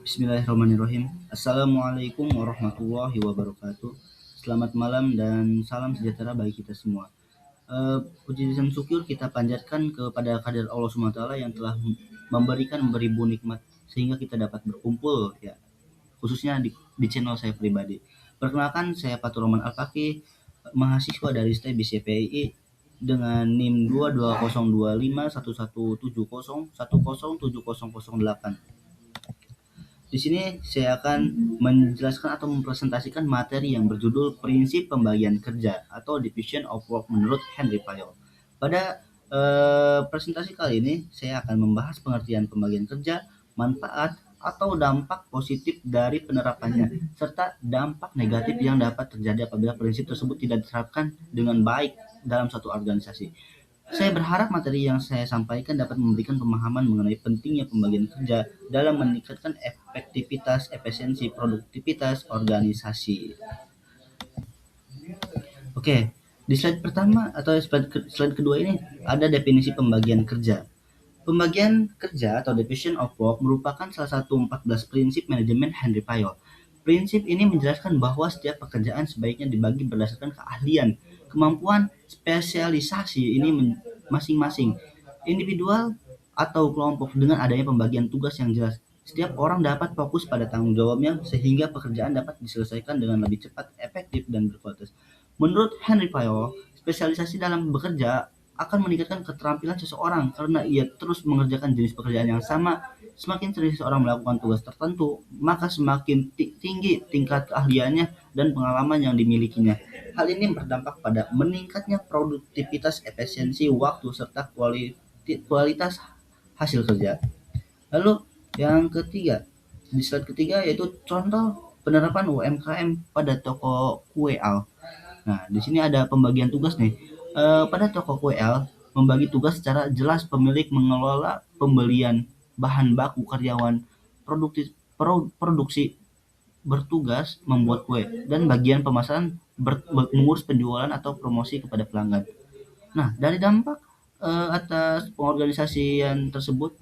Bismillahirrahmanirrahim. Assalamualaikum warahmatullahi wabarakatuh. Selamat malam dan salam sejahtera bagi kita semua. Puji dan syukur kita panjatkan kepada kehadirat Allah SWT yang telah memberikan beribu nikmat sehingga kita dapat berkumpul, ya, khususnya di channel saya pribadi. Perkenalkan, saya Fatur Rahman Al-Fakih, mahasiswa dari STEB CPII dengan NIM 220251170107008. Di sini saya akan menjelaskan atau mempresentasikan materi yang berjudul Prinsip Pembagian Kerja atau Division of Work menurut Henry Fayol. Pada presentasi kali ini saya akan membahas pengertian pembagian kerja, manfaat atau dampak positif dari penerapannya, serta dampak negatif yang dapat terjadi apabila prinsip tersebut tidak diterapkan dengan baik dalam suatu organisasi. Saya berharap materi yang saya sampaikan dapat memberikan pemahaman mengenai pentingnya pembagian kerja dalam meningkatkan efektivitas, efisiensi, produktivitas organisasi. Oke, di slide pertama atau slide kedua ini ada definisi pembagian kerja. Pembagian kerja atau division of work merupakan salah satu 14 prinsip manajemen Henry Fayol. Prinsip ini menjelaskan bahwa setiap pekerjaan sebaiknya dibagi berdasarkan keahlian, kemampuan, spesialisasi ini masing-masing individual atau kelompok. Dengan adanya pembagian tugas yang jelas, setiap orang dapat fokus pada tanggung jawabnya sehingga pekerjaan dapat diselesaikan dengan lebih cepat, efektif, dan berkualitas. Menurut Henry Fayol, spesialisasi dalam bekerja akan meningkatkan keterampilan seseorang karena ia terus mengerjakan jenis pekerjaan yang sama. Semakin sering seseorang melakukan tugas tertentu, maka semakin tinggi tingkat keahliannya dan pengalaman yang dimilikinya. Hal ini berdampak pada meningkatnya produktivitas, efisiensi waktu, serta kualitas hasil kerja. Lalu yang ketiga, di slide ketiga yaitu contoh penerapan UMKM pada toko kue Al. Nah, di sini ada pembagian tugas nih. Pada toko kue Al, membagi tugas secara jelas. Pemilik mengelola pembelian bahan baku, karyawan produksi bertugas membuat kue, dan bagian pemasaran mengurus penjualan atau promosi kepada pelanggan. Nah, dari dampak atas pengorganisasian tersebut,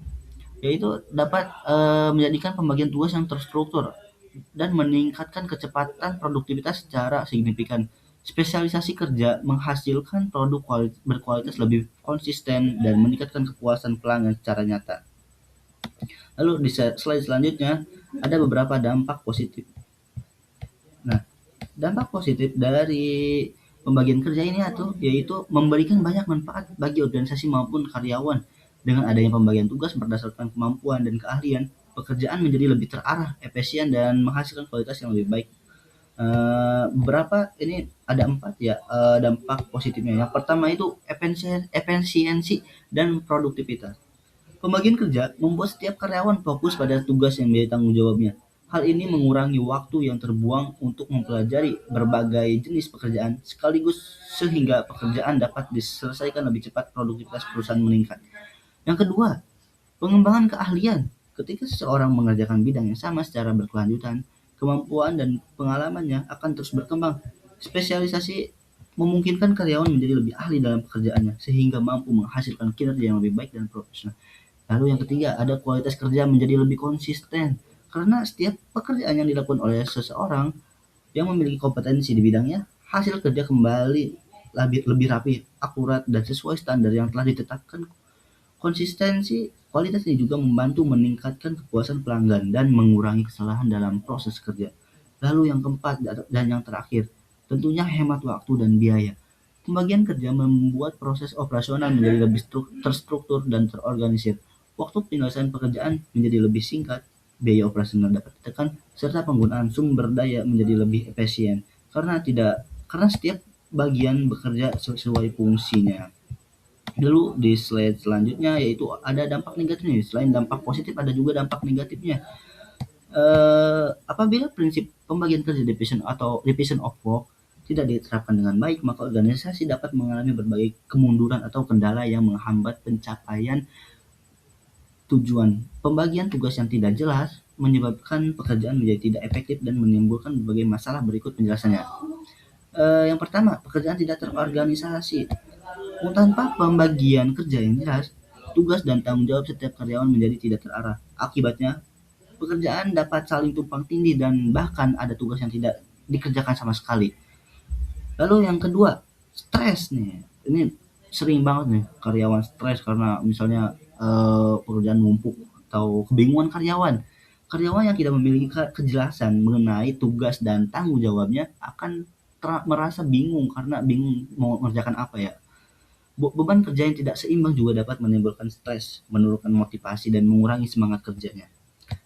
yaitu dapat menjadikan pembagian tugas yang terstruktur dan meningkatkan kecepatan produktivitas secara signifikan. Spesialisasi kerja menghasilkan produk berkualitas lebih konsisten dan meningkatkan kepuasan pelanggan secara nyata. Lalu di slide selanjutnya ada beberapa dampak positif. Nah, dampak positif dari pembagian kerja ini yaitu memberikan banyak manfaat bagi organisasi maupun karyawan. Dengan adanya pembagian tugas berdasarkan kemampuan dan keahlian, pekerjaan menjadi lebih terarah, efisien, dan menghasilkan kualitas yang lebih baik. Beberapa ini ada 4 ya dampak positifnya. Yang pertama itu efisiensi dan produktivitas. Pembagian kerja membuat setiap karyawan fokus pada tugas yang menjadi tanggung jawabnya. Hal ini mengurangi waktu yang terbuang untuk mempelajari berbagai jenis pekerjaan sekaligus sehingga pekerjaan dapat diselesaikan lebih cepat, produktivitas perusahaan meningkat. Yang kedua, pengembangan keahlian. Ketika seseorang mengerjakan bidang yang sama secara berkelanjutan, kemampuan dan pengalamannya akan terus berkembang. Spesialisasi memungkinkan karyawan menjadi lebih ahli dalam pekerjaannya sehingga mampu menghasilkan kinerja yang lebih baik dan profesional. Lalu yang ketiga, ada kualitas kerja menjadi lebih konsisten karena setiap pekerjaan yang dilakukan oleh seseorang yang memiliki kompetensi di bidangnya, hasil kerja kembali lebih rapi, akurat, dan sesuai standar yang telah ditetapkan. Konsistensi kualitas ini juga membantu meningkatkan kepuasan pelanggan dan mengurangi kesalahan dalam proses kerja. Lalu yang keempat dan yang terakhir, tentunya hemat waktu dan biaya. Pembagian kerja membuat proses operasional menjadi lebih terstruktur dan terorganisir. Waktu penyelesaian pekerjaan menjadi lebih singkat, biaya operasional dapat ditekan, serta penggunaan sumber daya menjadi lebih efisien karena setiap bagian bekerja sesuai fungsinya. Lalu di slide selanjutnya yaitu ada dampak negatifnya. Selain dampak positif ada juga dampak negatifnya. Apabila prinsip pembagian kerja division of work tidak diterapkan dengan baik, maka organisasi dapat mengalami berbagai kemunduran atau kendala yang menghambat pencapaian tujuan. Pembagian tugas yang tidak jelas menyebabkan pekerjaan menjadi tidak efektif dan menimbulkan berbagai masalah. Berikut penjelasannya. Yang pertama, pekerjaan tidak terorganisasi. Tanpa pembagian kerja yang jelas, tugas dan tanggung jawab setiap karyawan menjadi tidak terarah. Akibatnya, Pekerjaan dapat saling tumpang tindih dan bahkan ada tugas yang tidak dikerjakan sama sekali. Lalu yang kedua, stres nih. Ini sering banget nih karyawan stres karena misalnya pekerjaan numpuk atau kebingungan karyawan. Karyawan yang tidak memiliki kejelasan mengenai tugas dan tanggung jawabnya akan merasa bingung karena bingung mau mengerjakan apa ya. Beban kerja yang tidak seimbang juga dapat menimbulkan stres, menurunkan motivasi dan mengurangi semangat kerjanya.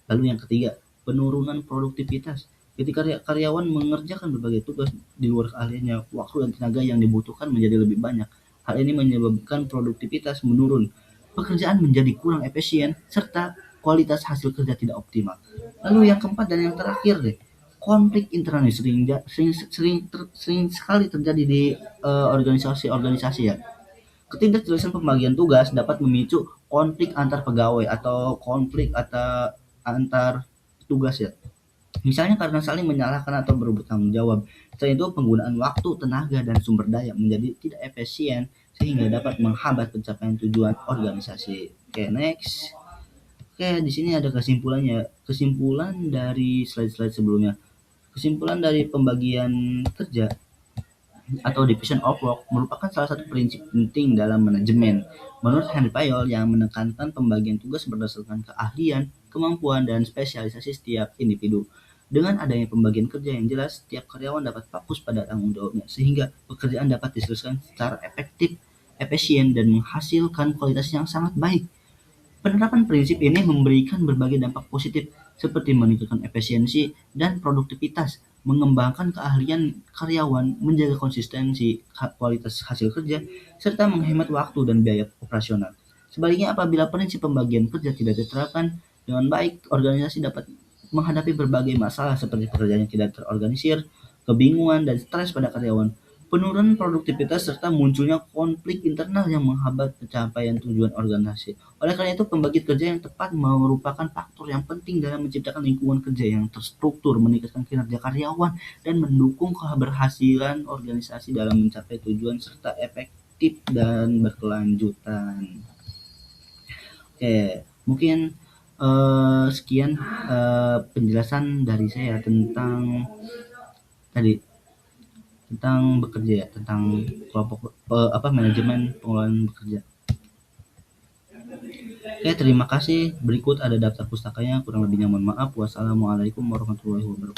Lalu yang ketiga, penurunan produktivitas. Ketika karyawan mengerjakan berbagai tugas di luar keahliannya, waktu dan tenaga yang dibutuhkan menjadi lebih banyak. Hal ini menyebabkan produktivitas menurun, pekerjaan menjadi kurang efisien, serta kualitas hasil kerja tidak optimal. Lalu yang keempat dan yang terakhir deh, konflik internal nih sering sekali terjadi di organisasi-organisasi ya. Ketidakjelasan pembagian tugas dapat memicu konflik antar pegawai atau konflik antar tugas ya. Misalnya karena saling menyalahkan atau berebut tanggung jawab. Selain itu penggunaan waktu, tenaga, dan sumber daya menjadi tidak efisien sehingga dapat menghambat pencapaian tujuan organisasi. Oke, next. Oke, di sini ada kesimpulannya. Kesimpulan dari slide-slide sebelumnya. Kesimpulan dari pembagian kerja atau division of work merupakan salah satu prinsip penting dalam manajemen. Menurut Henry Fayol yang menekankan pembagian tugas berdasarkan keahlian, kemampuan, dan spesialisasi setiap individu. Dengan adanya pembagian kerja yang jelas, setiap karyawan dapat fokus pada tanggung jawabnya, sehingga pekerjaan dapat diselesaikan secara efektif, efisien, dan menghasilkan kualitas yang sangat baik. Penerapan prinsip ini memberikan berbagai dampak positif seperti meningkatkan efisiensi dan produktivitas, mengembangkan keahlian karyawan, menjaga konsistensi kualitas hasil kerja, serta menghemat waktu dan biaya operasional. Sebaliknya, apabila prinsip pembagian kerja tidak diterapkan dengan baik, organisasi dapat menghadapi berbagai masalah seperti pekerjaan yang tidak terorganisir, kebingungan, dan stres pada karyawan, penurunan produktivitas, serta munculnya konflik internal yang menghambat pencapaian tujuan organisasi. Oleh karena itu, pembagian kerja yang tepat merupakan faktor yang penting dalam menciptakan lingkungan kerja yang terstruktur, meningkatkan kinerja karyawan, dan mendukung keberhasilan organisasi dalam mencapai tujuan serta efektif dan berkelanjutan. Oke, mungkin sekian penjelasan dari saya tentang tadi tentang bekerja ya, tentang kelompok manajemen pengelolaan bekerja. Oke, terima kasih. Berikut ada daftar pustakanya. Kurang lebihnya mohon maaf. Wassalamualaikum warahmatullahi wabarakatuh.